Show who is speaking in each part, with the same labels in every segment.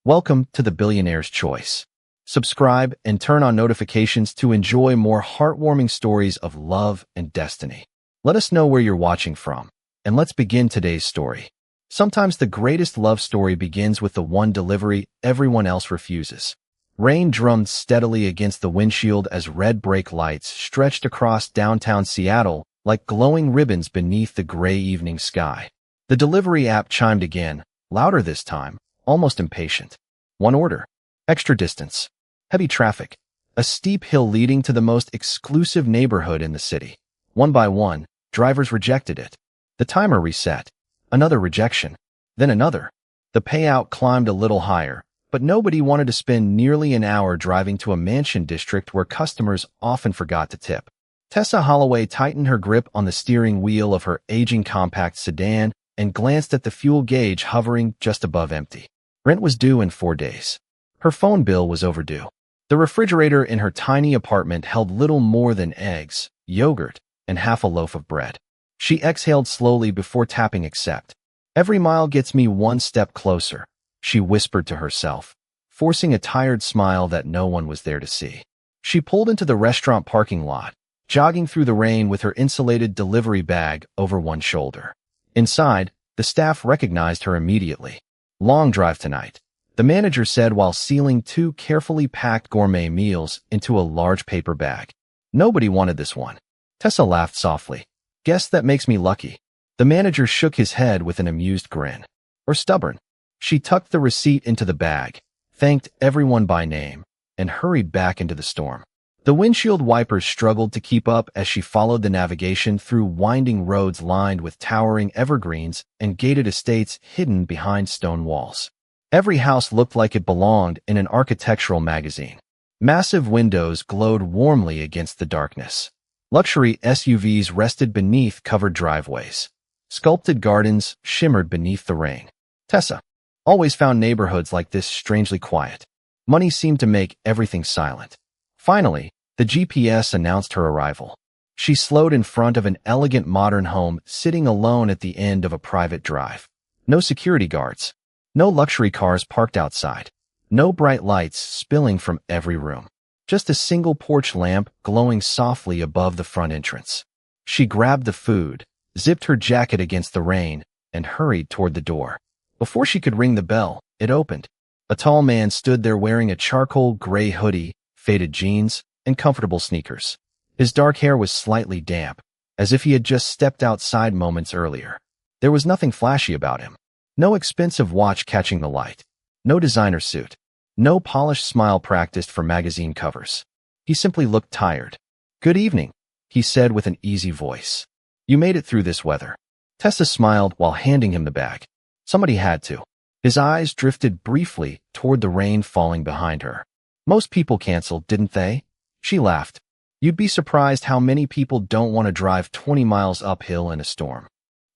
Speaker 1: Welcome to the Billionaire's Choice. Subscribe and turn on notifications to enjoy more heartwarming stories of love and destiny. Let us know where you're watching from, and let's begin today's story. Sometimes the greatest love story begins with the one delivery everyone else refuses. Rain drummed steadily against the windshield as red brake lights stretched across downtown Seattle like glowing ribbons beneath the gray evening sky. The delivery app chimed again, louder this time, almost impatient. One order. Extra distance. Heavy traffic. A steep hill leading to the most exclusive neighborhood in the city. One by one, drivers rejected it. The timer reset. Another rejection. Then another. The payout climbed a little higher, but nobody wanted to spend nearly an hour driving to a mansion district where customers often forgot to tip. Tessa Holloway tightened her grip on the steering wheel of her aging compact sedan and glanced at the fuel gauge hovering just above empty. Rent was due in 4 days. Her phone bill was overdue. The refrigerator in her tiny apartment held little more than eggs, yogurt, and half a loaf of bread. She exhaled slowly before tapping accept. Every mile gets me one step closer, she whispered to herself, forcing a tired smile that no one was there to see. She pulled into the restaurant parking lot, jogging through the rain with her insulated delivery bag over one shoulder. Inside, the staff recognized her immediately. Long drive tonight, the manager said while sealing 2 carefully packed gourmet meals into a large paper bag. Nobody wanted this one. Tessa laughed softly. Guess that makes me lucky. The manager shook his head with an amused grin. Or stubborn. She tucked the receipt into the bag, thanked everyone by name, and hurried back into the storm. The windshield wipers struggled to keep up as she followed the navigation through winding roads lined with towering evergreens and gated estates hidden behind stone walls. Every house looked like it belonged in an architectural magazine. Massive windows glowed warmly against the darkness. Luxury SUVs rested beneath covered driveways. Sculpted gardens shimmered beneath the rain. Tessa always found neighborhoods like this strangely quiet. Money seemed to make everything silent. Finally, the GPS announced her arrival. She slowed in front of an elegant modern home sitting alone at the end of a private drive. No security guards. No luxury cars parked outside. No bright lights spilling from every room. Just a single porch lamp glowing softly above the front entrance. She grabbed the food, zipped her jacket against the rain, and hurried toward the door. Before she could ring the bell, it opened. A tall man stood there wearing a charcoal gray hoodie, faded jeans, and comfortable sneakers. His dark hair was slightly damp, as if he had just stepped outside moments earlier. There was nothing flashy about him. No expensive watch catching the light. No designer suit. No polished smile practiced for magazine covers. He simply looked tired. "Good evening," he said with an easy voice. "You made it through this weather." Tessa smiled while handing him the bag. Somebody had to. His eyes drifted briefly toward the rain falling behind her. Most people canceled, didn't they? She laughed. You'd be surprised how many people don't want to drive 20 miles uphill in a storm.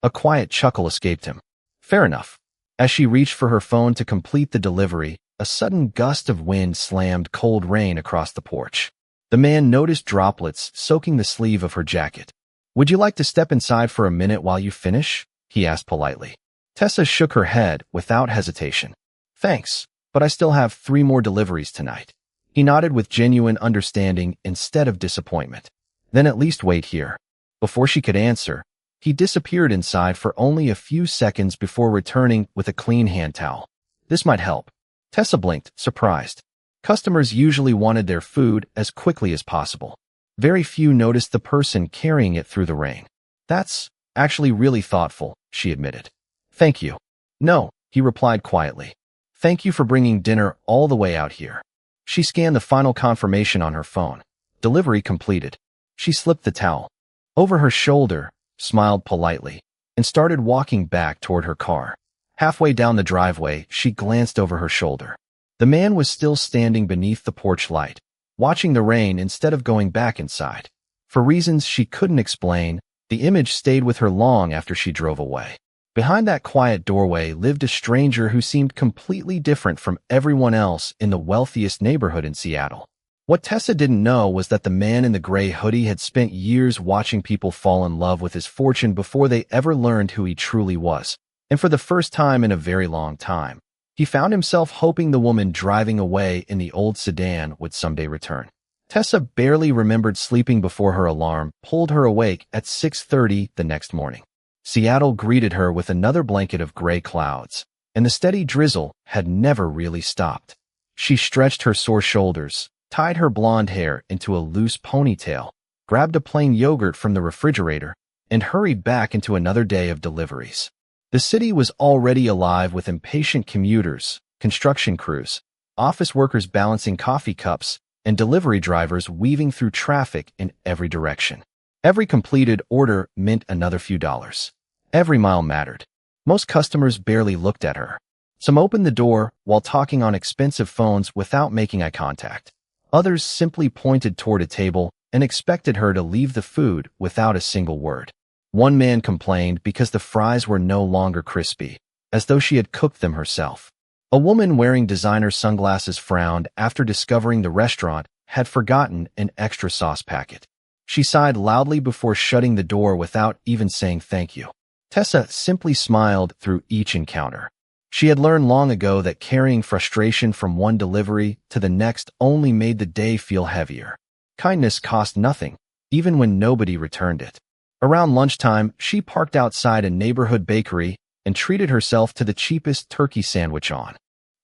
Speaker 1: A quiet chuckle escaped him. Fair enough. As she reached for her phone to complete the delivery, a sudden gust of wind slammed cold rain across the porch. The man noticed droplets soaking the sleeve of her jacket. "Would you like to step inside for a minute while you finish?" he asked politely. Tessa shook her head without hesitation. "Thanks, but I still have 3 more deliveries tonight." He nodded with genuine understanding instead of disappointment. "Then at least wait here." Before she could answer, he disappeared inside for only a few seconds before returning with a clean hand towel. "This might help." Tessa blinked, surprised. Customers usually wanted their food as quickly as possible. Very few noticed the person carrying it through the rain. "That's actually really thoughtful," she admitted. "Thank you." "No," he replied quietly. "Thank you for bringing dinner all the way out here." She scanned the final confirmation on her phone. Delivery completed. She slipped the towel over her shoulder, smiled politely, and started walking back toward her car. Halfway down the driveway, she glanced over her shoulder. The man was still standing beneath the porch light, watching the rain instead of going back inside. For reasons she couldn't explain, the image stayed with her long after she drove away. Behind that quiet doorway lived a stranger who seemed completely different from everyone else in the wealthiest neighborhood in Seattle. What Tessa didn't know was that the man in the gray hoodie had spent years watching people fall in love with his fortune before they ever learned who he truly was. And for the first time in a very long time, He found himself hoping the woman driving away in the old sedan would someday return. Tessa barely remembered sleeping before her alarm pulled her awake at 6:30 the next morning. Seattle greeted her with another blanket of gray clouds, and the steady drizzle had never really stopped. She stretched her sore shoulders, tied her blonde hair into a loose ponytail, grabbed a plain yogurt from the refrigerator, and hurried back into another day of deliveries. The city was already alive with impatient commuters, construction crews, office workers balancing coffee cups, and delivery drivers weaving through traffic in every direction. Every completed order meant another few dollars. Every mile mattered. Most customers barely looked at her. Some opened the door while talking on expensive phones without making eye contact. Others simply pointed toward a table and expected her to leave the food without a single word. One man complained because the fries were no longer crispy, as though she had cooked them herself. A woman wearing designer sunglasses frowned after discovering the restaurant had forgotten an extra sauce packet. She sighed loudly before shutting the door without even saying thank you. Tessa simply smiled through each encounter. She had learned long ago that carrying frustration from one delivery to the next only made the day feel heavier. Kindness cost nothing, even when nobody returned it. Around lunchtime, she parked outside a neighborhood bakery and treated herself to the cheapest turkey sandwich on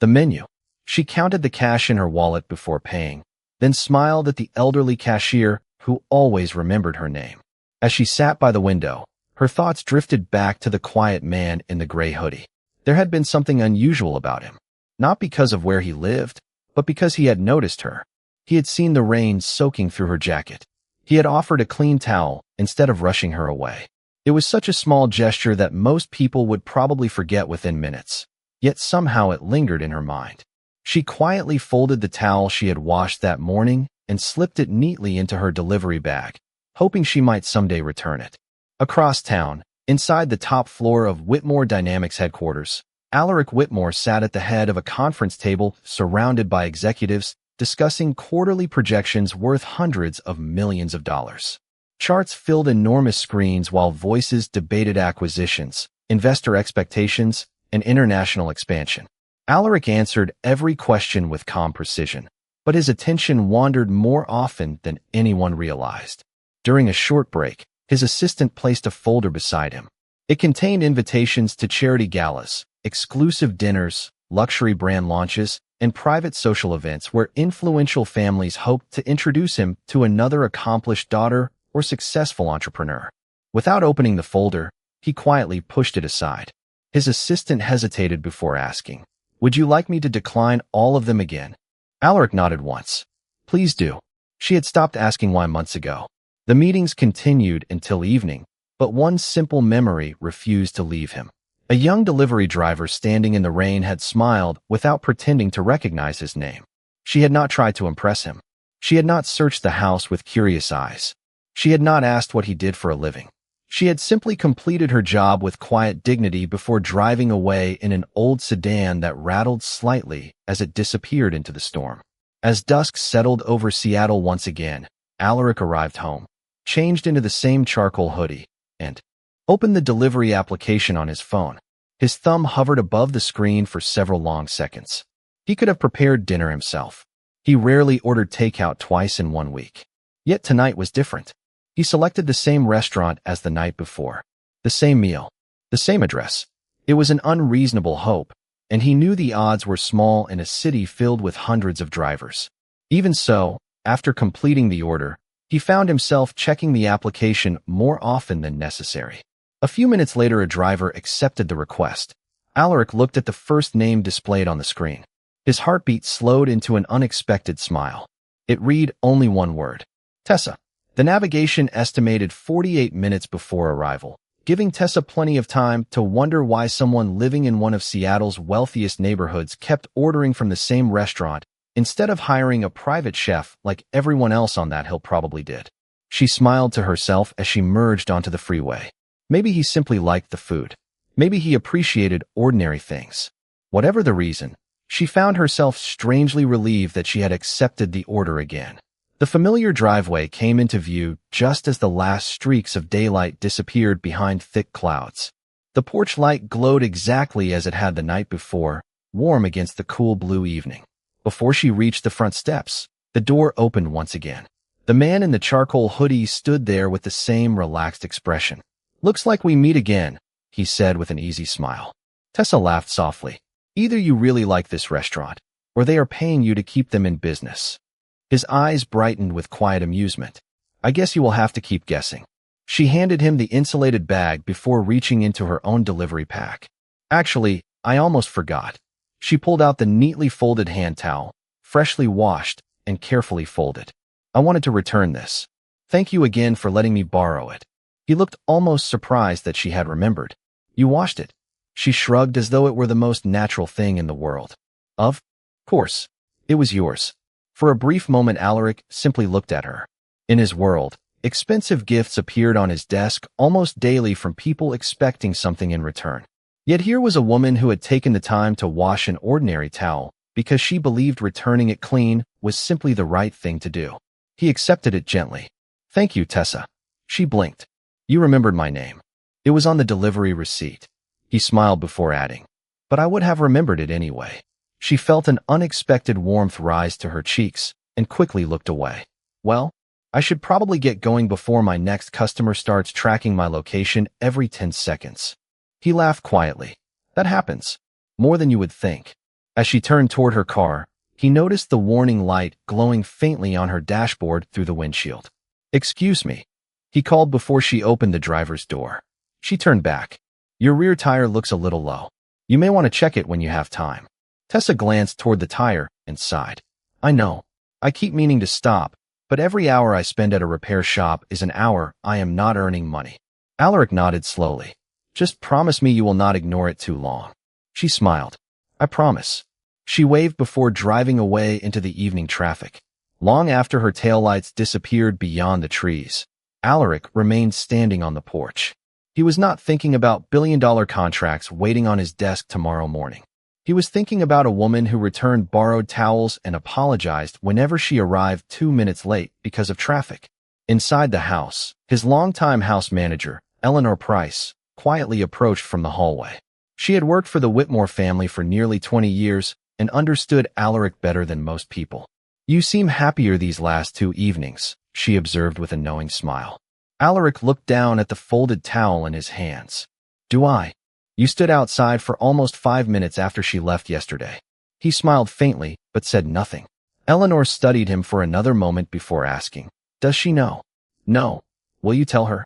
Speaker 1: the menu. She counted the cash in her wallet before paying, then smiled at the elderly cashier who always remembered her name. As she sat by the window, her thoughts drifted back to the quiet man in the gray hoodie. There had been something unusual about him, not because of where he lived, but because he had noticed her. He had seen the rain soaking through her jacket. He had offered a clean towel instead of rushing her away. It was such a small gesture that most people would probably forget within minutes, yet somehow it lingered in her mind. She quietly folded the towel she had washed that morning and slipped it neatly into her delivery bag, hoping she might someday return it. Across town, inside the top floor of Whitmore Dynamics headquarters, Alaric Whitmore sat at the head of a conference table surrounded by executives discussing quarterly projections worth hundreds of millions of dollars. Charts filled enormous screens while voices debated acquisitions, investor expectations, and international expansion. Alaric answered every question with calm precision, but his attention wandered more often than anyone realized. During a short break, his assistant placed a folder beside him. It contained invitations to charity galas, exclusive dinners, luxury brand launches, and private social events where influential families hoped to introduce him to another accomplished daughter or successful entrepreneur. Without opening the folder, he quietly pushed it aside. His assistant hesitated before asking, "Would you like me to decline all of them again?" Alaric nodded once. "Please do." She had stopped asking why months ago. The meetings continued until evening, but one simple memory refused to leave him. A young delivery driver standing in the rain had smiled without pretending to recognize his name. She had not tried to impress him. She had not searched the house with curious eyes. She had not asked what he did for a living. She had simply completed her job with quiet dignity before driving away in an old sedan that rattled slightly as it disappeared into the storm. As dusk settled over Seattle once again, Alaric arrived home, changed into the same charcoal hoodie, and opened the delivery application on his phone. His thumb hovered above the screen for several long seconds. He could have prepared dinner himself. He rarely ordered takeout twice in 1 week. Yet tonight was different. He selected the same restaurant as the night before, the same meal, the same address. It was an unreasonable hope, and he knew the odds were small in a city filled with hundreds of drivers. Even so, after completing the order, he found himself checking the application more often than necessary. A few minutes later, a driver accepted the request. Alaric looked at the first name displayed on the screen. His heartbeat slowed into an unexpected smile. It read only one word: Tessa. The navigation estimated 48 minutes before arrival, giving Tessa plenty of time to wonder why someone living in one of Seattle's wealthiest neighborhoods kept ordering from the same restaurant instead of hiring a private chef like everyone else on that hill probably did. She smiled to herself as she merged onto the freeway. Maybe he simply liked the food. Maybe he appreciated ordinary things. Whatever the reason, she found herself strangely relieved that she had accepted the order again. The familiar driveway came into view just as the last streaks of daylight disappeared behind thick clouds. The porch light glowed exactly as it had the night before, warm against the cool blue evening. Before she reached the front steps, the door opened once again. The man in the charcoal hoodie stood there with the same relaxed expression. "Looks like we meet again," he said with an easy smile. Tessa laughed softly. "Either you really like this restaurant, or they are paying you to keep them in business." His eyes brightened with quiet amusement. "I guess you will have to keep guessing." She handed him the insulated bag before reaching into her own delivery pack. "Actually, I almost forgot." She pulled out the neatly folded hand towel, freshly washed and carefully folded. "I wanted to return this. Thank you again for letting me borrow it." He looked almost surprised that she had remembered. "You washed it?" She shrugged as though it were the most natural thing in the world. "Of course. It was yours." For a brief moment, Alaric simply looked at her. In his world, expensive gifts appeared on his desk almost daily from people expecting something in return. Yet here was a woman who had taken the time to wash an ordinary towel because she believed returning it clean was simply the right thing to do. He accepted it gently. "Thank you, Tessa." She blinked. "You remembered my name. It was on the delivery receipt." He smiled before adding, "But I would have remembered it anyway." She felt an unexpected warmth rise to her cheeks and quickly looked away. "Well, I should probably get going before my next customer starts tracking my location every 10 seconds. He laughed quietly. "That happens. More than you would think." As she turned toward her car, he noticed the warning light glowing faintly on her dashboard through the windshield. "Excuse me," he called before she opened the driver's door. She turned back. "Your rear tire looks a little low. You may want to check it when you have time." Tessa glanced toward the tire and sighed. "I know. I keep meaning to stop, but every hour I spend at a repair shop is an hour I am not earning money." Alaric nodded slowly. "Just promise me you will not ignore it too long." She smiled. "I promise." She waved before driving away into the evening traffic. Long after her taillights disappeared beyond the trees, Alaric remained standing on the porch. He was not thinking about billion-dollar contracts waiting on his desk tomorrow morning. He was thinking about a woman who returned borrowed towels and apologized whenever she arrived 2 minutes late because of traffic. Inside the house, his longtime house manager, Eleanor Price, quietly approached from the hallway. She had worked for the Whitmore family for nearly 20 years and understood Alaric better than most people. "You seem happier these last 2 evenings," she observed with a knowing smile. Alaric looked down at the folded towel in his hands. "Do I? You stood outside for almost 5 minutes after she left yesterday." He smiled faintly, but said nothing. Eleanor studied him for another moment before asking, "Does she know?" "No. Will you tell her?"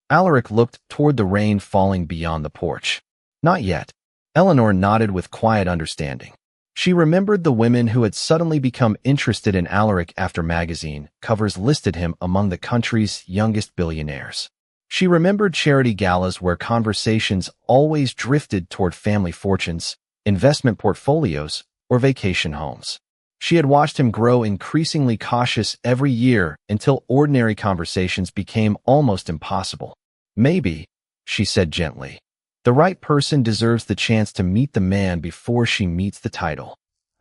Speaker 1: Alaric looked toward the rain falling beyond the porch. "Not yet." Eleanor nodded with quiet understanding. She remembered the women who had suddenly become interested in Alaric after magazine covers listed him among the country's youngest billionaires. She remembered charity galas where conversations always drifted toward family fortunes, investment portfolios, or vacation homes. She had watched him grow increasingly cautious every year until ordinary conversations became almost impossible. "Maybe," she said gently, "the right person deserves the chance to meet the man before she meets the title."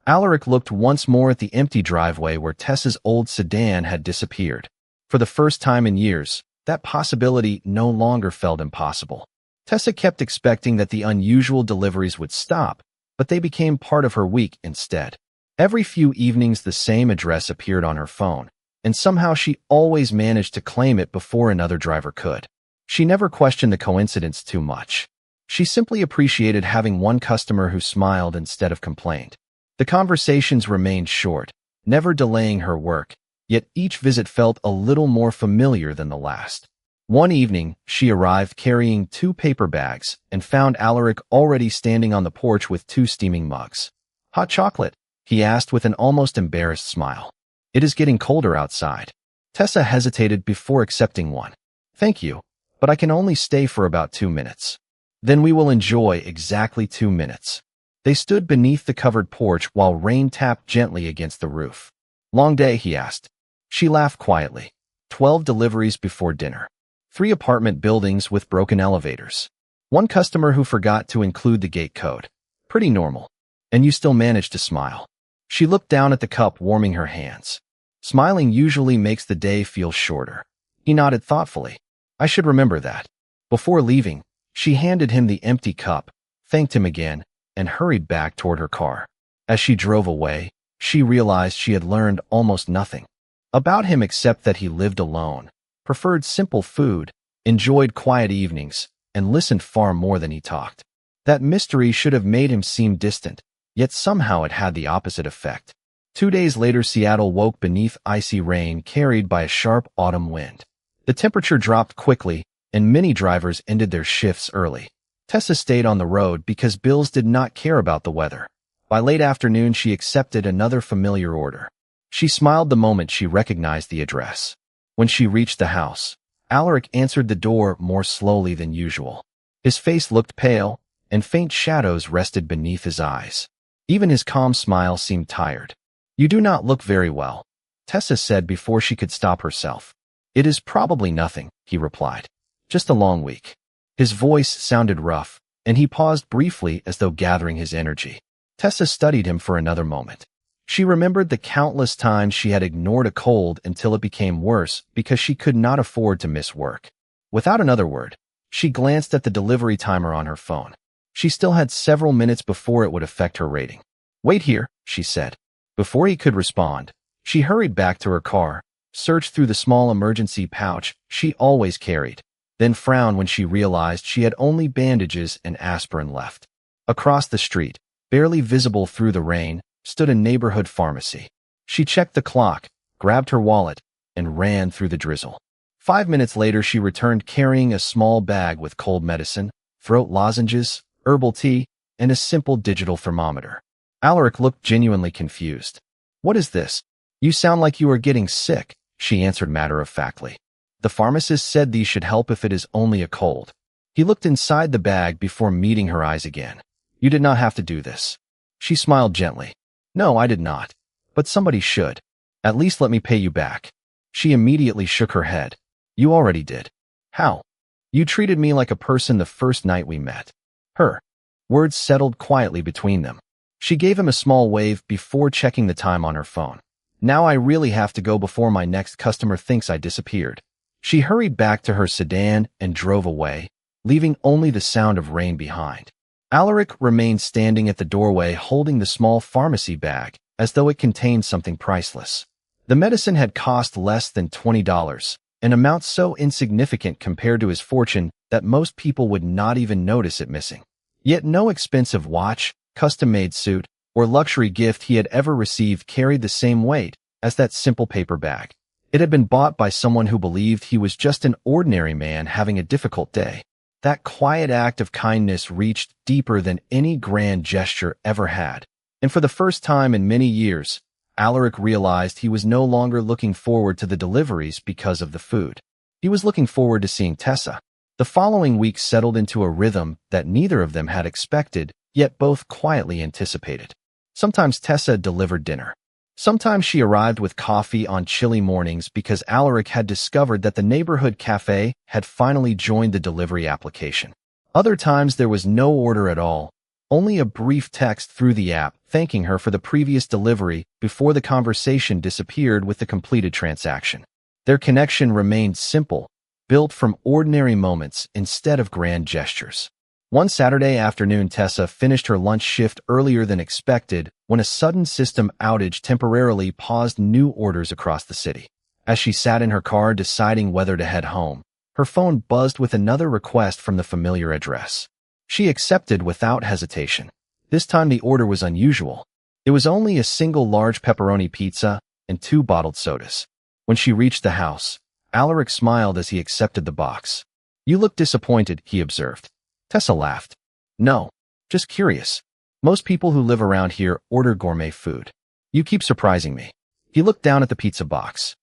Speaker 1: Alaric looked once more at the empty driveway where Tessa's old sedan had disappeared. For the first time in years, that possibility no longer felt impossible. Tessa kept expecting that the unusual deliveries would stop, but they became part of her week instead. Every few evenings the same address appeared on her phone, and somehow she always managed to claim it before another driver could. She never questioned the coincidence too much. She simply appreciated having one customer who smiled instead of complained. The conversations remained short, never delaying her work, yet each visit felt a little more familiar than the last. One evening, she arrived carrying 2 paper bags and found Alaric already standing on the porch with 2 steaming mugs. "Hot chocolate?" he asked with an almost embarrassed smile. "It is getting colder outside." Tessa hesitated before accepting one. "Thank you, but I can only stay for about 2 minutes." "Then we will enjoy exactly 2 minutes." They stood beneath the covered porch while rain tapped gently against the roof. "Long day?" he asked. She laughed quietly. 12 deliveries before dinner. 3 apartment buildings with broken elevators. 1 customer who forgot to include the gate code. Pretty normal. And you still managed to smile. She looked down at the cup, warming her hands. "Smiling usually makes the day feel shorter." He nodded thoughtfully. "I should remember that." Before leaving, she handed him the empty cup, thanked him again, and hurried back toward her car. As she drove away, she realized she had learned almost nothing about him except that he lived alone, preferred simple food, enjoyed quiet evenings, and listened far more than he talked. That mystery should have made him seem distant, yet somehow it had the opposite effect. 2 days later, Seattle woke beneath icy rain carried by a sharp autumn wind. The temperature dropped quickly, and many drivers ended their shifts early. Tessa stayed on the road because Bills did not care about the weather. By late afternoon, she accepted another familiar order. She smiled the moment she recognized the address. When she reached the house, Alaric answered the door more slowly than usual. His face looked pale, and faint shadows rested beneath his eyes. Even his calm smile seemed tired. "You do not look very well," Tessa said before she could stop herself. "It is probably nothing," he replied. "Just a long week." His voice sounded rough, and he paused briefly as though gathering his energy. Tessa studied him for another moment. She remembered the countless times she had ignored a cold until it became worse because she could not afford to miss work. Without another word, she glanced at the delivery timer on her phone. She still had several minutes before it would affect her rating. "Wait here," she said. Before he could respond, she hurried back to her car, searched through the small emergency pouch she always carried, then frowned when she realized she had only bandages and aspirin left. Across the street, barely visible through the rain, stood a neighborhood pharmacy. She checked the clock, grabbed her wallet, and ran through the drizzle. 5 minutes later, she returned carrying a small bag with cold medicine, throat lozenges, herbal tea, and a simple digital thermometer. Alaric looked genuinely confused. "What is this? You sound like you are getting sick," she answered matter-of-factly. "The pharmacist said these should help if it is only a cold." He looked inside the bag before meeting her eyes again. "You did not have to do this." She smiled gently. "No, I did not. But somebody should. At least let me pay you back." She immediately shook her head. "You already did." "How?" "You treated me like a person the first night we met." Her words settled quietly between them. She gave him a small wave before checking the time on her phone. "Now I really have to go before my next customer thinks I disappeared." She hurried back to her sedan and drove away, leaving only the sound of rain behind. Alaric remained standing at the doorway holding the small pharmacy bag, as though it contained something priceless. The medicine had cost less than $20, an amount so insignificant compared to his fortune that most people would not even notice it missing. Yet no expensive watch, custom-made suit, or luxury gift he had ever received carried the same weight as that simple paper bag. It had been bought by someone who believed he was just an ordinary man having a difficult day. That quiet act of kindness reached deeper than any grand gesture ever had. And for the first time in many years, Alaric realized he was no longer looking forward to the deliveries because of the food. He was looking forward to seeing Tessa. The following week settled into a rhythm that neither of them had expected, yet both quietly anticipated. Sometimes Tessa delivered dinner. Sometimes she arrived with coffee on chilly mornings because Alaric had discovered that the neighborhood cafe had finally joined the delivery application. Other times there was no order at all, only a brief text through the app thanking her for the previous delivery before the conversation disappeared with the completed transaction. Their connection remained simple, built from ordinary moments instead of grand gestures. One Saturday afternoon, Tessa finished her lunch shift earlier than expected when a sudden system outage temporarily paused new orders across the city. As she sat in her car deciding whether to head home, her phone buzzed with another request from the familiar address. She accepted without hesitation. This time the order was unusual. It was only a single large pepperoni pizza and 2 bottled sodas. When she reached the house, Alaric smiled as he accepted the box. "You look disappointed," he observed. Tessa laughed. "No, just curious. Most people who live around here order gourmet food. You keep surprising me." He looked down at the pizza box.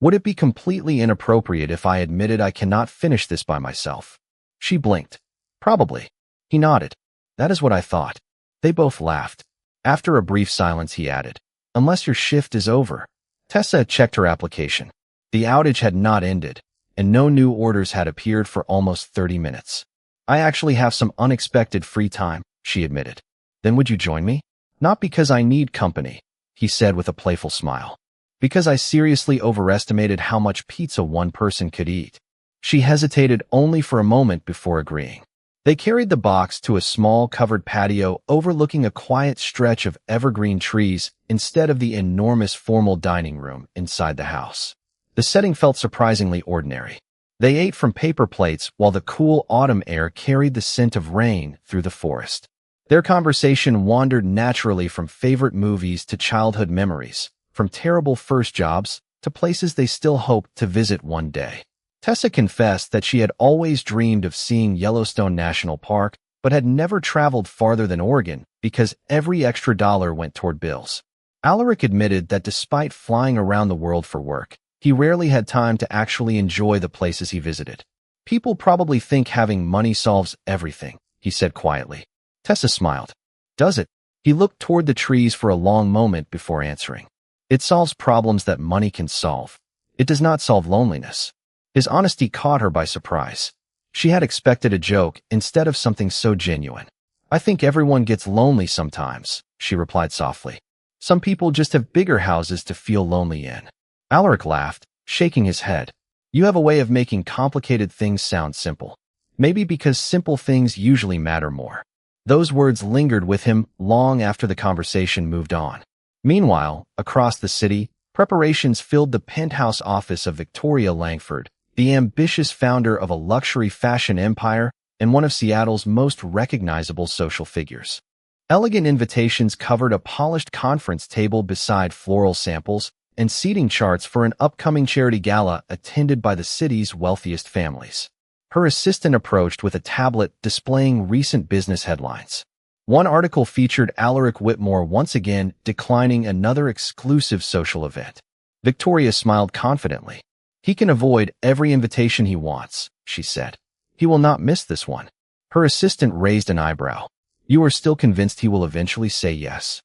Speaker 1: "Would it be completely inappropriate if I admitted I cannot finish this by myself?" She blinked. "Probably." He nodded. "That is what I thought." They both laughed. After a brief silence, he added, "Unless your shift is over." Tessa checked her application. The outage had not ended, and no new orders had appeared for almost 30 minutes. "I actually have some unexpected free time," she admitted. "Then would you join me?" "Not because I need company," he said with a playful smile. "Because I seriously overestimated how much pizza one person could eat." She hesitated only for a moment before agreeing. They carried the box to a small covered patio overlooking a quiet stretch of evergreen trees instead of the enormous formal dining room inside the house. The setting felt surprisingly ordinary. They ate from paper plates while the cool autumn air carried the scent of rain through the forest. Their conversation wandered naturally from favorite movies to childhood memories, from terrible first jobs to places they still hoped to visit one day. Tessa confessed that she had always dreamed of seeing Yellowstone National Park, but had never traveled farther than Oregon because every extra dollar went toward bills. Alaric admitted that despite flying around the world for work, he rarely had time to actually enjoy the places he visited. People probably think having money solves everything, he said quietly. Tessa smiled. Does it? He looked toward the trees for a long moment before answering. It solves problems that money can solve. It does not solve loneliness. His honesty caught her by surprise. She had expected a joke instead of something so genuine. I think everyone gets lonely sometimes, she replied softly. Some people just have bigger houses to feel lonely in. Alaric laughed, shaking his head. You have a way of making complicated things sound simple. Maybe because simple things usually matter more. Those words lingered with him long after the conversation moved on. Meanwhile, across the city, preparations filled the penthouse office of Victoria Langford, the ambitious founder of a luxury fashion empire and one of Seattle's most recognizable social figures. Elegant invitations covered a polished conference table beside floral samples and seating charts for an upcoming charity gala attended by the city's wealthiest families. Her assistant approached with a tablet displaying recent business headlines. One article featured Alaric Whitmore once again declining another exclusive social event. Victoria smiled confidently. He can avoid every invitation he wants, she said. He will not miss this one. Her assistant raised an eyebrow. You are still convinced he will eventually say yes?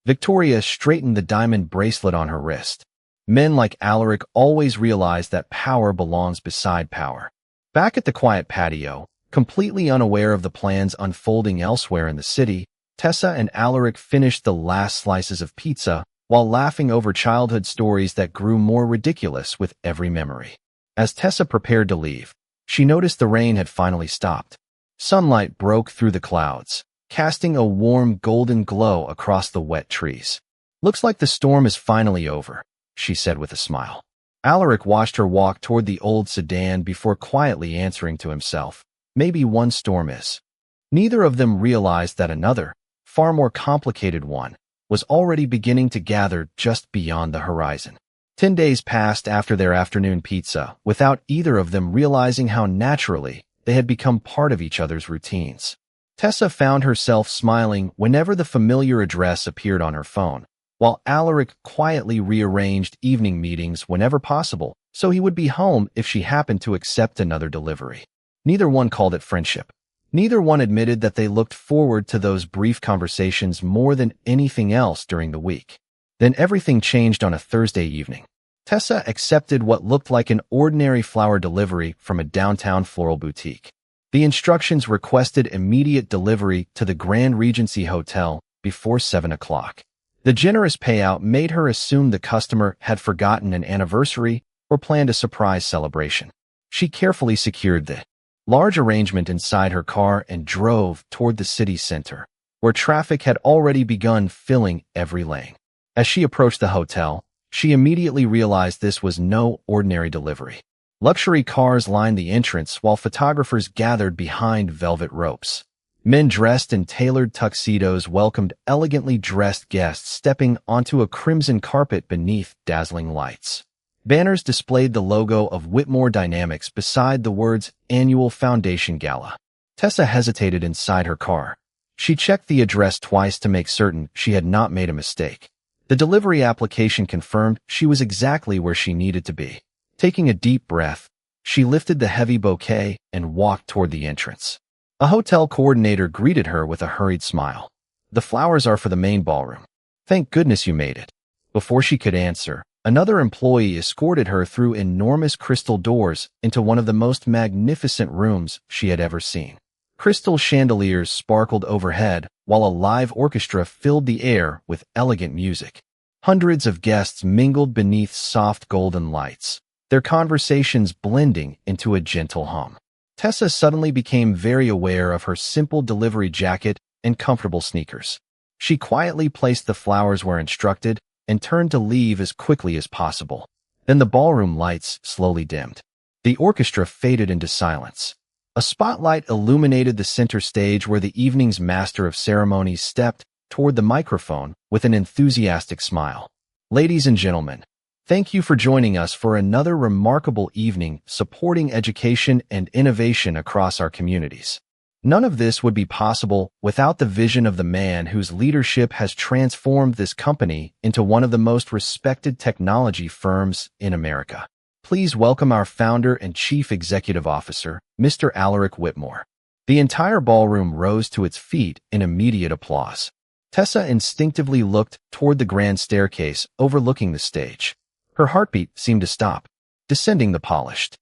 Speaker 1: Victoria straightened the diamond bracelet on her wrist. Men like Alaric always realize that power belongs beside power. Back at the quiet patio, completely unaware of the plans unfolding elsewhere in the city, Tessa and Alaric finished the last slices of pizza while laughing over childhood stories that grew more ridiculous with every memory. As Tessa prepared to leave, she noticed the rain had finally stopped. Sunlight broke through the clouds, casting a warm golden glow across the wet trees. Looks like the storm is finally over, she said with a smile. Alaric watched her walk toward the old sedan before quietly answering to himself, maybe one storm is. Neither of them realized that another, far more complicated one, was already beginning to gather just beyond the horizon. 10 days passed after their afternoon pizza without either of them realizing how naturally they had become part of each other's routines. Tessa found herself smiling whenever the familiar address appeared on her phone, while Alaric quietly rearranged evening meetings whenever possible so he would be home if she happened to accept another delivery. Neither one called it friendship. Neither one admitted that they looked forward to those brief conversations more than anything else during the week. Then everything changed on a Thursday evening. Tessa accepted what looked like an ordinary flower delivery from a downtown floral boutique. The instructions requested immediate delivery to the Grand Regency Hotel before 7 o'clock. The generous payout made her assume the customer had forgotten an anniversary or planned a surprise celebration. She carefully secured the large arrangement inside her car and drove toward the city center, where traffic had already begun filling every lane. As she approached the hotel, she immediately realized this was no ordinary delivery. Luxury cars lined the entrance while photographers gathered behind velvet ropes. Men dressed in tailored tuxedos welcomed elegantly dressed guests stepping onto a crimson carpet beneath dazzling lights. Banners displayed the logo of Whitmore Dynamics beside the words Annual Foundation Gala. Tessa hesitated inside her car. She checked the address twice to make certain she had not made a mistake. The delivery application confirmed she was exactly where she needed to be. Taking a deep breath, she lifted the heavy bouquet and walked toward the entrance. A hotel coordinator greeted her with a hurried smile. The flowers are for the main ballroom. Thank goodness you made it. Before she could answer, another employee escorted her through enormous crystal doors into one of the most magnificent rooms she had ever seen. Crystal chandeliers sparkled overhead, while a live orchestra filled the air with elegant music. Hundreds of guests mingled beneath soft golden lights, their conversations blending into a gentle hum. Tessa suddenly became very aware of her simple delivery jacket and comfortable sneakers. She quietly placed the flowers where instructed and turned to leave as quickly as possible. Then the ballroom lights slowly dimmed. The orchestra faded into silence. A spotlight illuminated the center stage where the evening's master of ceremonies stepped toward the microphone with an enthusiastic smile. Ladies and gentlemen, thank you for joining us for another remarkable evening supporting education and innovation across our communities. None of this would be possible without the vision of the man whose leadership has transformed this company into one of the most respected technology firms in America. Please welcome our founder and chief executive officer, Mr. Alaric Whitmore. The entire ballroom rose to its feet in immediate applause. Tessa instinctively looked toward the grand staircase overlooking the stage. Her heartbeat seemed to stop. Descending the polished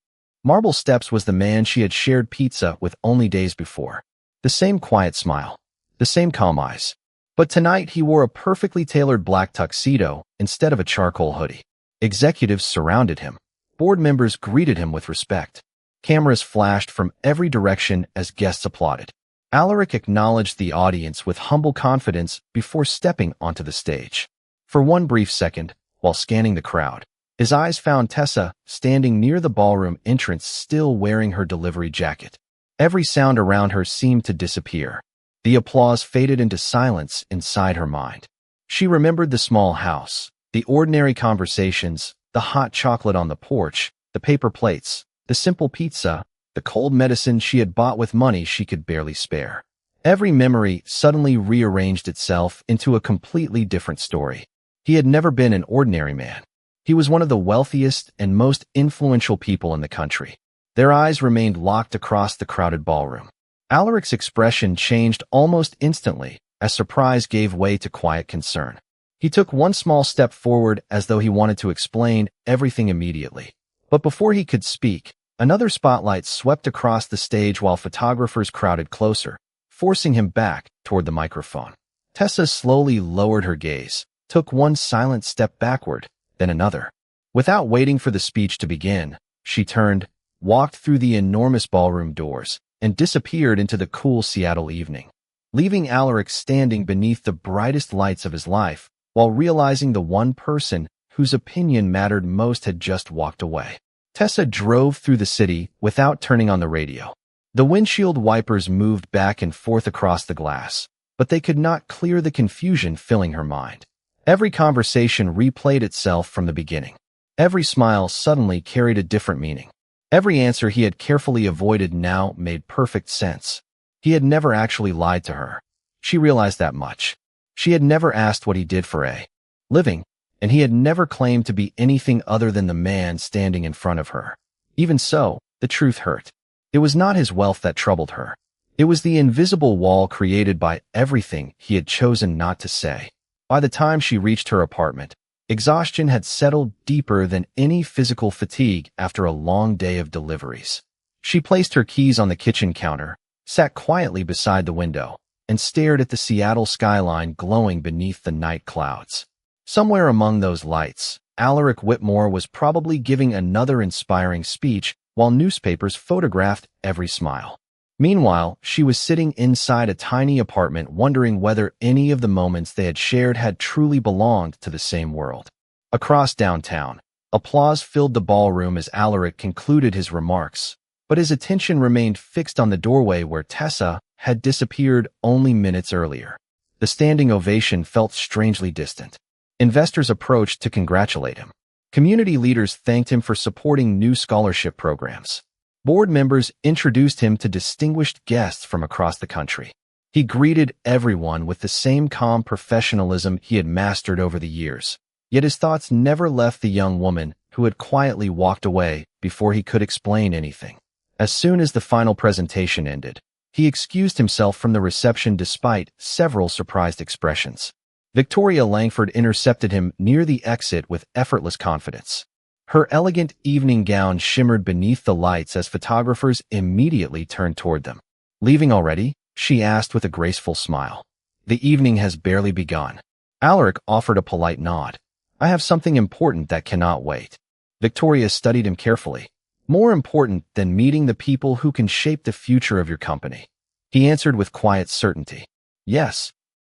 Speaker 1: marble steps was the man she had shared pizza with only days before. The same quiet smile, the same calm eyes. But tonight he wore a perfectly tailored black tuxedo instead of a charcoal hoodie. Executives surrounded him. Board members greeted him with respect. Cameras flashed from every direction as guests applauded. Alaric acknowledged the audience with humble confidence before stepping onto the stage. For one brief second, while scanning the crowd, his eyes found Tessa standing near the ballroom entrance, still wearing her delivery jacket. Every sound around her seemed to disappear. The applause faded into silence inside her mind. She remembered the small house, the ordinary conversations, the hot chocolate on the porch, the paper plates, the simple pizza, the cold medicine she had bought with money she could barely spare. Every memory suddenly rearranged itself into a completely different story. He had never been an ordinary man. He was one of the wealthiest and most influential people in the country. Their eyes remained locked across the crowded ballroom. Alaric's expression changed almost instantly as surprise gave way to quiet concern. He took one small step forward as though he wanted to explain everything immediately. But before he could speak, another spotlight swept across the stage while photographers crowded closer, forcing him back toward the microphone. Tessa slowly lowered her gaze, took one silent step backward, then another. Without waiting for the speech to begin, she turned, walked through the enormous ballroom doors, and disappeared into the cool Seattle evening, leaving Alaric standing beneath the brightest lights of his life, while realizing the one person whose opinion mattered most had just walked away. Tessa drove through the city without turning on the radio. The windshield wipers moved back and forth across the glass, but they could not clear the confusion filling her mind. Every conversation replayed itself from the beginning. Every smile suddenly carried a different meaning. Every answer he had carefully avoided now made perfect sense. He had never actually lied to her. She realized that much. She had never asked what he did for a living, and he had never claimed to be anything other than the man standing in front of her. Even so, the truth hurt. It was not his wealth that troubled her. It was the invisible wall created by everything he had chosen not to say. By the time she reached her apartment, exhaustion had settled deeper than any physical fatigue after a long day of deliveries. She placed her keys on the kitchen counter, sat quietly beside the window, and stared at the Seattle skyline glowing beneath the night clouds. Somewhere among those lights, Alaric Whitmore was probably giving another inspiring speech while newspapers photographed every smile. Meanwhile, she was sitting inside a tiny apartment wondering whether any of the moments they had shared had truly belonged to the same world. Across downtown, applause filled the ballroom as Alaric concluded his remarks, but his attention remained fixed on the doorway where Tessa had disappeared only minutes earlier. The standing ovation felt strangely distant. Investors approached to congratulate him. Community leaders thanked him for supporting new scholarship programs. Board members introduced him to distinguished guests from across the country. He greeted everyone with the same calm professionalism he had mastered over the years, yet his thoughts never left the young woman who had quietly walked away before he could explain anything. As soon as the final presentation ended, he excused himself from the reception despite several surprised expressions. Victoria Langford intercepted him near the exit with effortless confidence. Her elegant evening gown shimmered beneath the lights as photographers immediately turned toward them. "Leaving already?" she asked with a graceful smile. "The evening has barely begun." Alaric offered a polite nod. "I have something important that cannot wait." Victoria studied him carefully. More important than meeting the people who can shape the future of your company. He answered with quiet certainty. Yes.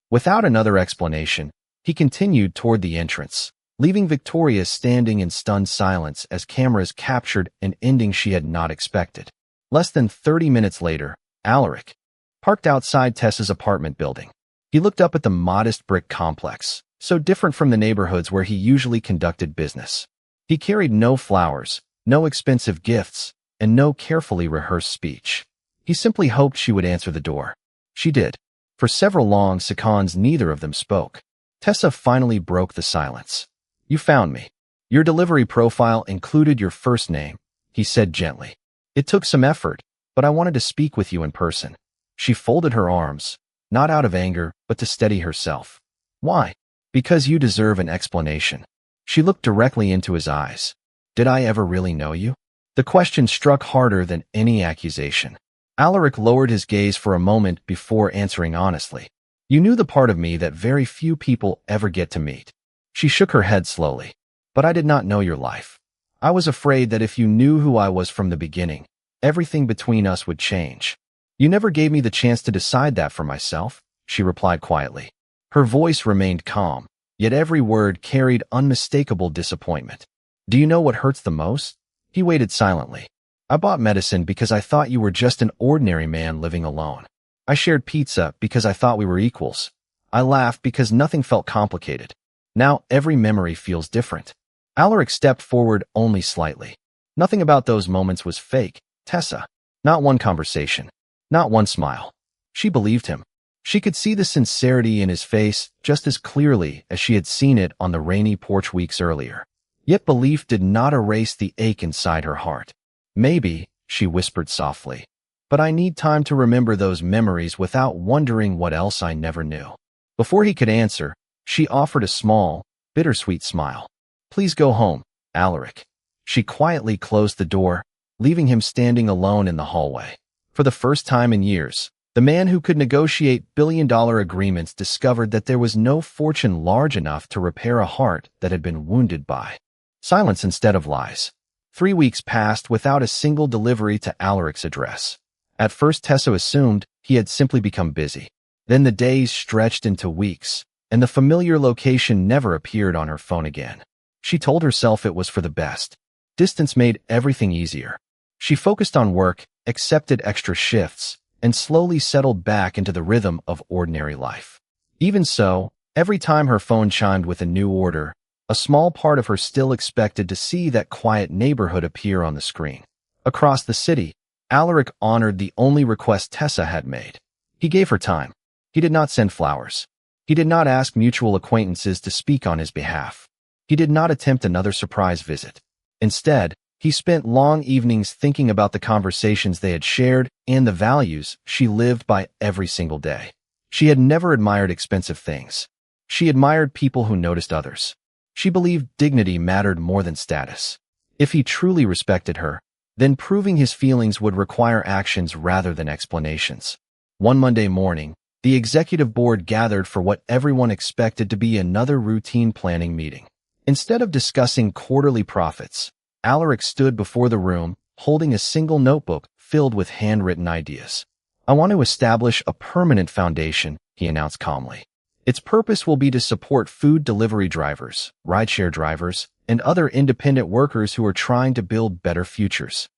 Speaker 1: Without another explanation, he continued toward the entrance, leaving Victoria standing in stunned silence as cameras captured an ending she had not expected. Less than 30 minutes later, Alaric parked outside Tessa's apartment building. He looked up at the modest brick complex, so different from the neighborhoods where he usually conducted business. He carried no flowers, no expensive gifts, and no carefully rehearsed speech. He simply hoped she would answer the door. She did. For several long seconds, neither of them spoke. Tessa finally broke the silence. You found me. Your delivery profile included your first name, he said gently. It took some effort, but I wanted to speak with you in person. She folded her arms, not out of anger, but to steady herself. Why? Because you deserve an explanation. She looked directly into his eyes. Did I ever really know you? The question struck harder than any accusation. Alaric lowered his gaze for a moment before answering honestly. You knew the part of me that very few people ever get to meet. She shook her head slowly. But I did not know your life. I was afraid that if you knew who I was from the beginning, everything between us would change. You never gave me the chance to decide that for myself, she replied quietly. Her voice remained calm, yet every word carried unmistakable disappointment. Do you know what hurts the most? He waited silently. I bought medicine because I thought you were just an ordinary man living alone. I shared pizza because I thought we were equals. I laughed because nothing felt complicated. Now every memory feels different. Alaric stepped forward only slightly. Nothing about those moments was fake, Tessa. Not one conversation. Not one smile. She believed him. She could see the sincerity in his face just as clearly as she had seen it on the rainy porch weeks earlier. Yet belief did not erase the ache inside her heart. Maybe, she whispered softly, but I need time to remember those memories without wondering what else I never knew. Before he could answer, she offered a small, bittersweet smile. Please go home, Alaric. She quietly closed the door, leaving him standing alone in the hallway. For the first time in years, the man who could negotiate billion-dollar agreements discovered that there was no fortune large enough to repair a heart that had been wounded by silence instead of lies. 3 weeks passed without a single delivery to Alaric's address. At first, Tessa assumed he had simply become busy. Then the days stretched into weeks, and the familiar location never appeared on her phone again. She told herself it was for the best. Distance made everything easier. She focused on work, accepted extra shifts, and slowly settled back into the rhythm of ordinary life. Even so, every time her phone chimed with a new order, a small part of her still expected to see that quiet neighborhood appear on the screen. Across the city, Alaric honored the only request Tessa had made. He gave her time. He did not send flowers. He did not ask mutual acquaintances to speak on his behalf. He did not attempt another surprise visit. Instead, he spent long evenings thinking about the conversations they had shared and the values she lived by every single day. She had never admired expensive things. She admired people who noticed others. She believed dignity mattered more than status. If he truly respected her, then proving his feelings would require actions rather than explanations. One Monday morning, the executive board gathered for what everyone expected to be another routine planning meeting. Instead of discussing quarterly profits, Alaric stood before the room, holding a single notebook filled with handwritten ideas. I want to establish a permanent foundation, he announced calmly. Its purpose will be to support food delivery drivers, rideshare drivers, and other independent workers who are trying to build better futures.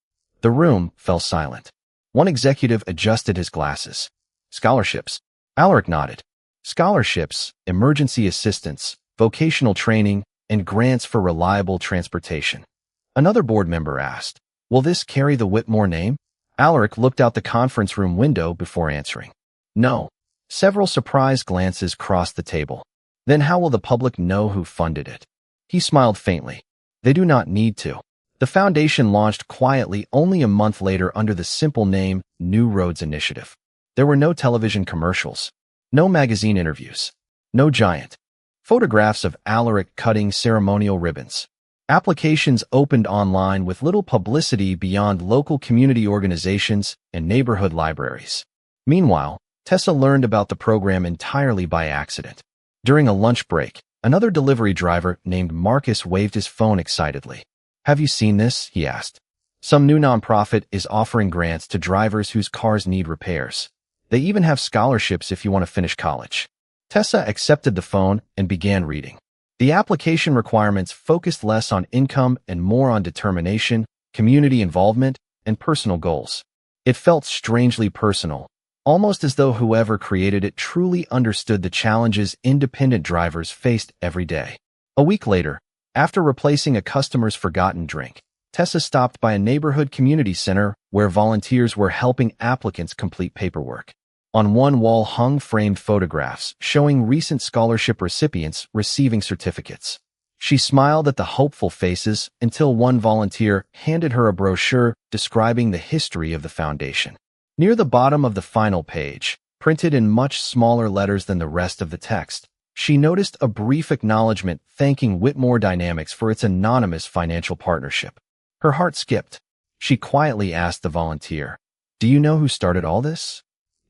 Speaker 1: The room fell silent. One executive adjusted his glasses. Scholarships. Alaric nodded. Scholarships, emergency assistance, vocational training, and grants for reliable transportation. Another board member asked, will this carry the Whitmore name? Alaric looked out the conference room window before answering. No. Several surprised glances crossed the table. Then how will the public know who funded it? He smiled faintly. They do not need to. The foundation launched quietly only a month later under the simple name New Roads Initiative. There were no television commercials, no magazine interviews, no giant photographs of Alaric cutting ceremonial ribbons. Applications opened online with little publicity beyond local community organizations and neighborhood libraries. Meanwhile, Tessa learned about the program entirely by accident. During a lunch break, another delivery driver named Marcus waved his phone excitedly. Have you seen this? He asked. Some new nonprofit is offering grants to drivers whose cars need repairs. They even have scholarships if you want to finish college. Tessa accepted the phone and began reading. The application requirements focused less on income and more on determination, community involvement, and personal goals. It felt strangely personal, almost as though whoever created it truly understood the challenges independent drivers faced every day. A week later, after replacing a customer's forgotten drink, Tessa stopped by a neighborhood community center where volunteers were helping applicants complete paperwork. On one wall hung framed photographs showing recent scholarship recipients receiving certificates. She smiled at the hopeful faces until one volunteer handed her a brochure describing the history of the foundation. Near the bottom of the final page, printed in much smaller letters than the rest of the text, she noticed a brief acknowledgement thanking Whitmore Dynamics for its anonymous financial partnership. Her heart skipped. She quietly asked the volunteer, "Do you know who started all this?"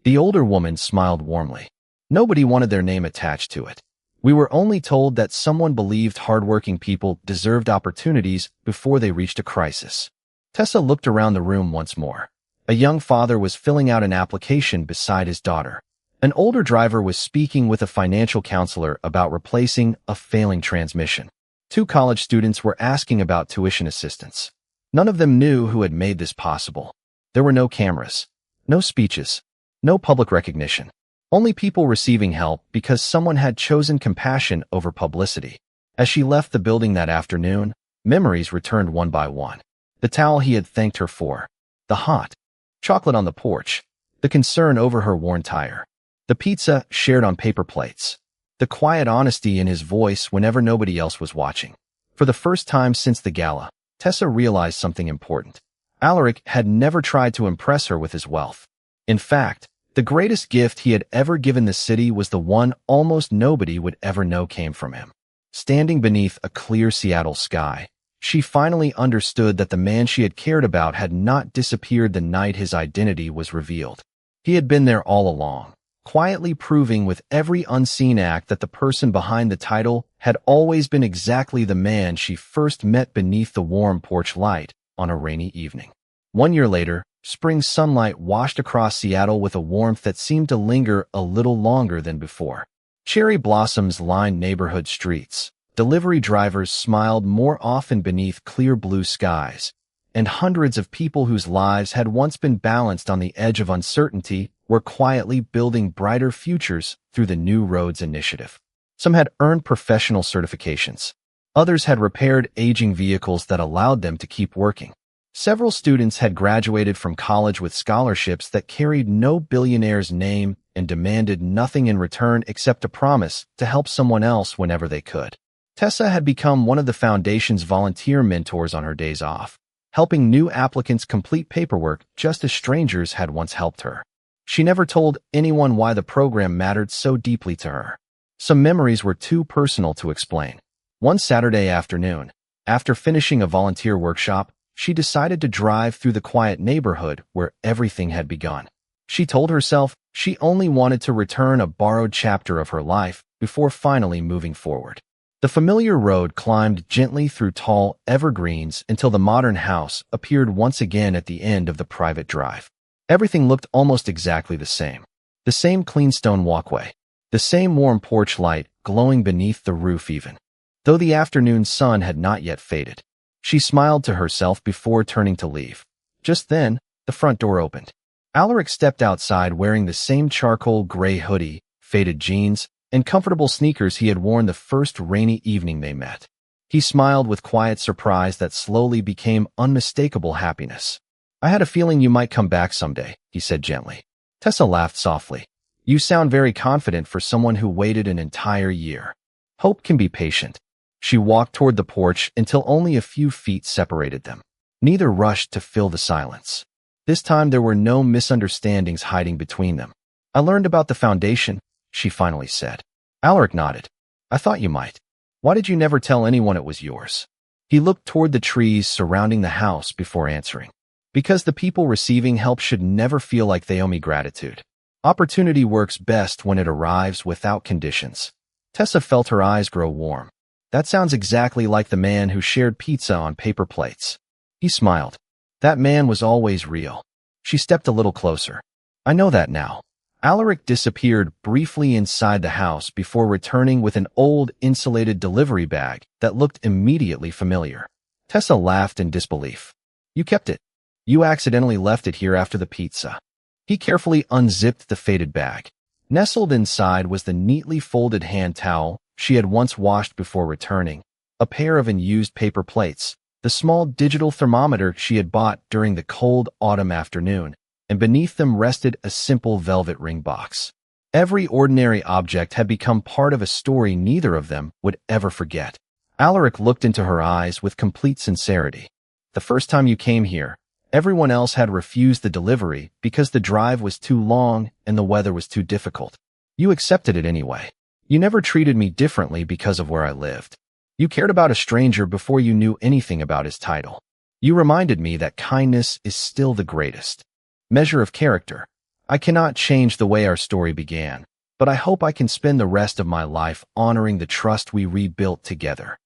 Speaker 1: The older woman smiled warmly. Nobody wanted their name attached to it. We were only told that someone believed hardworking people deserved opportunities before they reached a crisis. Tessa looked around the room once more. A young father was filling out an application beside his daughter. An older driver was speaking with a financial counselor about replacing a failing transmission. Two college students were asking about tuition assistance. None of them knew who had made this possible. There were no cameras, no speeches, no public recognition. Only people receiving help because someone had chosen compassion over publicity. As she left the building that afternoon, memories returned one by one. The towel he had thanked her for, the hot chocolate on the porch, the concern over her worn tire, the pizza shared on paper plates, the quiet honesty in his voice whenever nobody else was watching. For the first time since the gala, Tessa realized something important. Alaric had never tried to impress her with his wealth. In fact, the greatest gift he had ever given the city was the one almost nobody would ever know came from him. Standing beneath a clear Seattle sky, she finally understood that the man she had cared about had not disappeared the night his identity was revealed. He had been there all along, quietly proving with every unseen act that the person behind the title had always been exactly the man she first met beneath the warm porch light on a rainy evening. 1 year later, spring sunlight washed across Seattle with a warmth that seemed to linger a little longer than before. Cherry blossoms lined neighborhood streets. Delivery drivers smiled more often beneath clear blue skies, and hundreds of people whose lives had once been balanced on the edge of uncertainty were quietly building brighter futures through the New Roads Initiative. Some had earned professional certifications. Others had repaired aging vehicles that allowed them to keep working. Several students had graduated from college with scholarships that carried no billionaire's name and demanded nothing in return except a promise to help someone else whenever they could. Tessa had become one of the foundation's volunteer mentors on her days off, helping new applicants complete paperwork just as strangers had once helped her. She never told anyone why the program mattered so deeply to her. Some memories were too personal to explain. One Saturday afternoon, after finishing a volunteer workshop, she decided to drive through the quiet neighborhood where everything had begun. She told herself she only wanted to return a borrowed chapter of her life before finally moving forward. The familiar road climbed gently through tall evergreens until the modern house appeared once again at the end of the private drive. Everything looked almost exactly the same. The same clean stone walkway, the same warm porch light glowing beneath the roof even, though the afternoon sun had not yet faded. She smiled to herself before turning to leave. Just then, the front door opened. Alaric stepped outside wearing the same charcoal gray hoodie, faded jeans, and comfortable sneakers he had worn the first rainy evening they met. He smiled with quiet surprise that slowly became unmistakable happiness. "I had a feeling you might come back someday," he said gently. Tessa laughed softly. "You sound very confident for someone who waited an entire year." Hope can be patient. She walked toward the porch until only a few feet separated them. Neither rushed to fill the silence. This time there were no misunderstandings hiding between them. "I learned about the foundation," she finally said. Alaric nodded. "I thought you might. Why did you never tell anyone it was yours?" He looked toward the trees surrounding the house before answering. "Because the people receiving help should never feel like they owe me gratitude. Opportunity works best when it arrives without conditions." Tessa felt her eyes grow warm. "That sounds exactly like the man who shared pizza on paper plates." He smiled. That man was always real. She stepped a little closer. I know that now. Alaric disappeared briefly inside the house before returning with an old insulated delivery bag that looked immediately familiar. Tessa laughed in disbelief. You kept it. You accidentally left it here after the pizza. He carefully unzipped the faded bag. Nestled inside was the neatly folded hand towel she had once washed before returning, a pair of unused paper plates, the small digital thermometer she had bought during the cold autumn afternoon, and beneath them rested a simple velvet ring box. Every ordinary object had become part of a story neither of them would ever forget. Alaric looked into her eyes with complete sincerity. The first time you came here, everyone else had refused the delivery because the drive was too long and the weather was too difficult. You accepted it anyway. You never treated me differently because of where I lived. You cared about a stranger before you knew anything about his title. You reminded me that kindness is still the greatest measure of character. I cannot change the way our story began, but I hope I can spend the rest of my life honoring the trust we rebuilt together.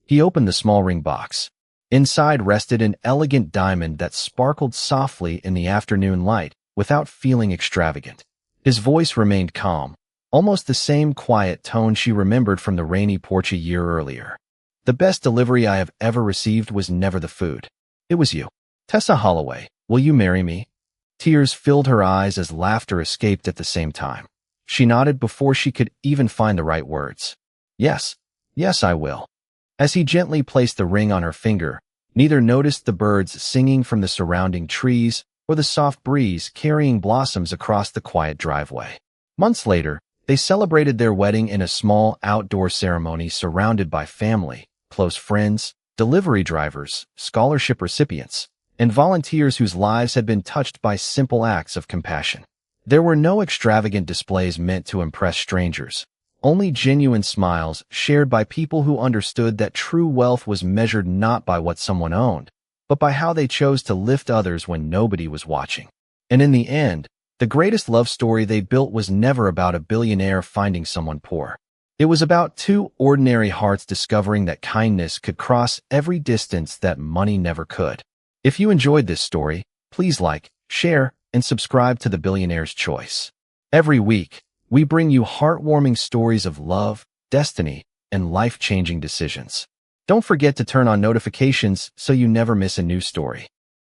Speaker 1: He opened the small ring box. Inside rested an elegant diamond that sparkled softly in the afternoon light without feeling extravagant. His voice remained calm, almost the same quiet tone she remembered from the rainy porch a year earlier. The best delivery I have ever received was never the food. It was you. Tessa Holloway, will you marry me? Tears filled her eyes as laughter escaped at the same time. She nodded before she could even find the right words. Yes, yes, I will. As he gently placed the ring on her finger, neither noticed the birds singing from the surrounding trees or the soft breeze carrying blossoms across the quiet driveway. Months later, they celebrated their wedding in a small outdoor ceremony surrounded by family, close friends, delivery drivers, scholarship recipients, and volunteers whose lives had been touched by simple acts of compassion. There were no extravagant displays meant to impress strangers, only genuine smiles shared by people who understood that true wealth was measured not by what someone owned, but by how they chose to lift others when nobody was watching. And in the end, the greatest love story they built was never about a billionaire finding someone poor. It was about two ordinary hearts discovering that kindness could cross every distance that money never could. If you enjoyed this story, please like, share, and subscribe to The Billionaire's Choice. Every week, we bring you heartwarming stories of love, destiny, and life-changing decisions. Don't forget to turn on notifications so you never miss a new story.